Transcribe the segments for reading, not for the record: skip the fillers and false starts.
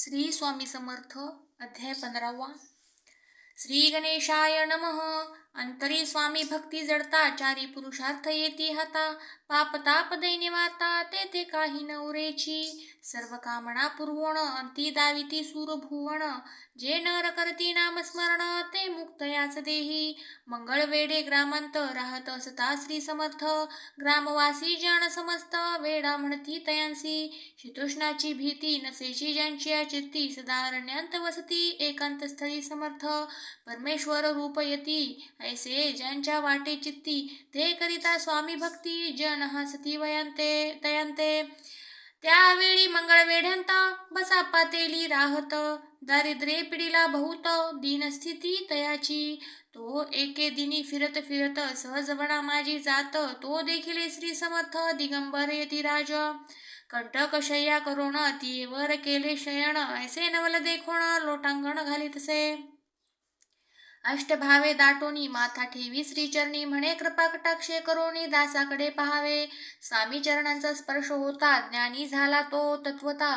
श्री स्वामी समर्थ अध्याय 15वा। श्री गणेशाय नमः। अंतरी स्वामी भक्ती जडता चारी पुरुषार्थ येती हाता, पाप ताप दैन्य वार्ता तेथे काही न उरेची। सर्व कामना पुरवण अंती दाविती सूर भुवन, जे नर करती नाम स्मरण ते मुक्त याच देही। मंगळ वेडे ग्रामांत राहत असता श्री समर्थ, ग्रामवासी जन समस्त वेडा म्हणती तयांसी। शीतोष्णाची भीती नसेची ज्यांची चित्ती, सदा अरण्यात वसती एकांत स्थळी समर्थ। परमेश्वर रूप यती ऐसे ज्यांच्या वाटे चित्ती, ते करिता स्वामी भक्ती जन हसती वयांते तयांते। त्यावेळी मंगळवेढ्यांता बसा पातेली राहत, दारिद्र्ये पिढीला बहुत दीनस्थिती तयाची। तो एके दिनी फिरत फिरत सहजवना माझी जात, तो देखिले श्री समर्थ दिगंबर यती राज। कंटक शय्या करोण तीवर केले शयन, ऐसे नवल देखोण लोटांगण घालितसे। अष्टभावे दाटोनी माथा ठेवी श्रीचरणी, म्हणे कृपा कटाक्षे करोनी दासाकडे पहावे। स्वामी चरणांचा स्पर्श होता ज्ञानी झाला तो तत्वता,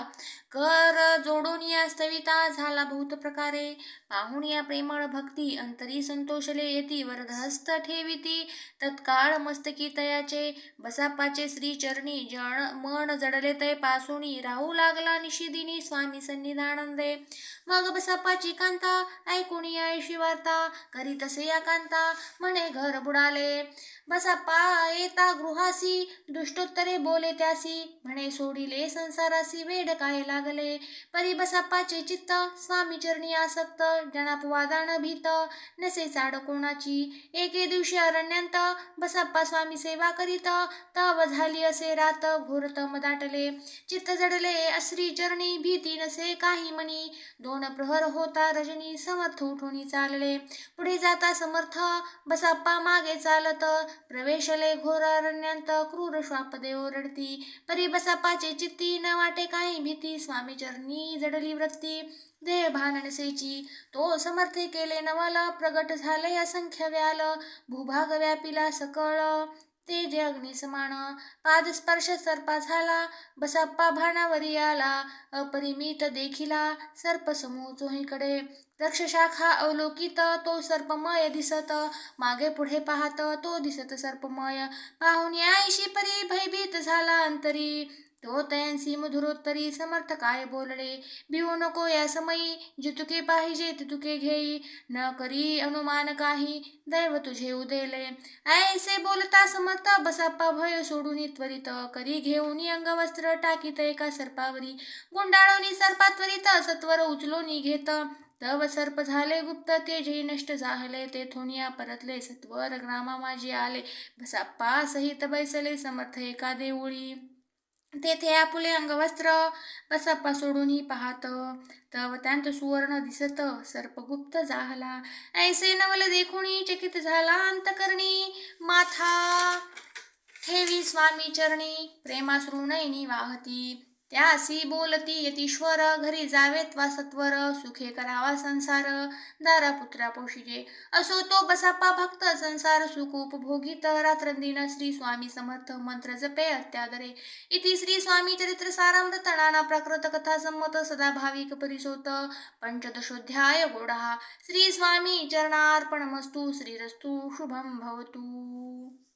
कर जोडून या स्तविता झाला बहुत प्रकारे। पाहून या प्रेमळ भक्ती अंतरी संतोषले येती, वरदहस्त ठेविती तत्काळ मस्तकी तयाचे। बसाप्पाचे श्रीचरणी जण मन जडले तय पासोनी, राहू लागला निशिदिनी स्वामी सन्निधानंदे। मग बसाप्पाची कांता ऐकुनी ऐशी वार्ता, करी तसे या कांता म्हणे घर बुडाले। बसाप्पा येता गृहासी दुष्टोत्तरे बोले त्यासी, म्हणे सोडिले संसारासी वेड काय लागले। परी बसाप्पाचे चित्त स्वामी चरणी आसक्त, जनापवादान भीत नसे चाड कोणाची। एके दिवशी अरण्यांत बसाप्पा स्वामी सेवा करीत, तव झाली असे रात घोर तम दाटले। चित्त जडले श्री चरणी भीती नसे काही मनी, दोन प्रहर होता रजनी समर्थ उठून चालले। पुढे जाता समर्थ बसाप्पा मागे चालत, प्रवेशले घोर अरण्यांत क्रूर श्वापदे ओरडती। परी बसाप्पाचे चित्ती न वाटे काही भीती, स्वामी चरणी जडली वृत्ती देह भान नसेची। तो समर्थे केले नवल, प्रगट झाले असंख्य व्याल, भूभाग व्यापिला सकळ तेज अग्नी समान। पादस्पर्श सर्पा झाला बसाप्पा भानावरी आला, अपरिमित देखिला सर्प समूह चोहीकडे। वृक्षशाखा अवलोकित तो सर्पमय दिसत, मागे पुढे पाहत तो दिसत सर्पमय। पाहून यायशी परी भयभीत झाला अंतरी, तो तयांसी मधुरोत्तरी समर्थ काय बोलले। भिवू नको या समयी जितुके पाहिजे तितुके घेई, न करी अनुमान काही दैव तुझे उदेले। ऐसे बोलता समर्थ बसाप्पा भय सोडून त्वरित, करी घेऊन अंगवस्त्र टाकीत एका सर्पावरी। गुंडाळोनी सर्पा त्वरित सत्वर उचलोनी घेत, तव सर्प झाले गुप्त तेजही नष्ट झाले। तेथून या परतले सत्वर ग्रामा माझी आले, बसाप्पा सहित बैसले समर्थ एका देऊळी। तेथे आपुले अंगवस्त्र बसाप्पा सोडूनही पाहत, तव त्यांत सुवर्ण दिसत सर्प गुप्त झाला। ऐसे नवल देखुनी चकित झाला अंतकरणी, माथा ठेवी स्वामी चरणी प्रेमाश्रू नयनी वाहती। त्यासी बोलती यतीश्वर, घरी जावेत वा सत्वर सुखे करावा संसार, दारा पुत्रा पोषिजे। असो तो बसाप्पा भक्त संसार सुख उपभोगीत, रात्रंदिन श्री स्वामी समर्थ मंत्र जपे अत्यादरे। इति श्री स्वामी चरित्र सारामृत नाना प्राकृत कथा संमत सदा भाविक परिसोत पंचदशोऽध्याय गोडहा। श्री स्वामी चरणार्पणमस्तु। श्रीरस्तु शुभं भवतु।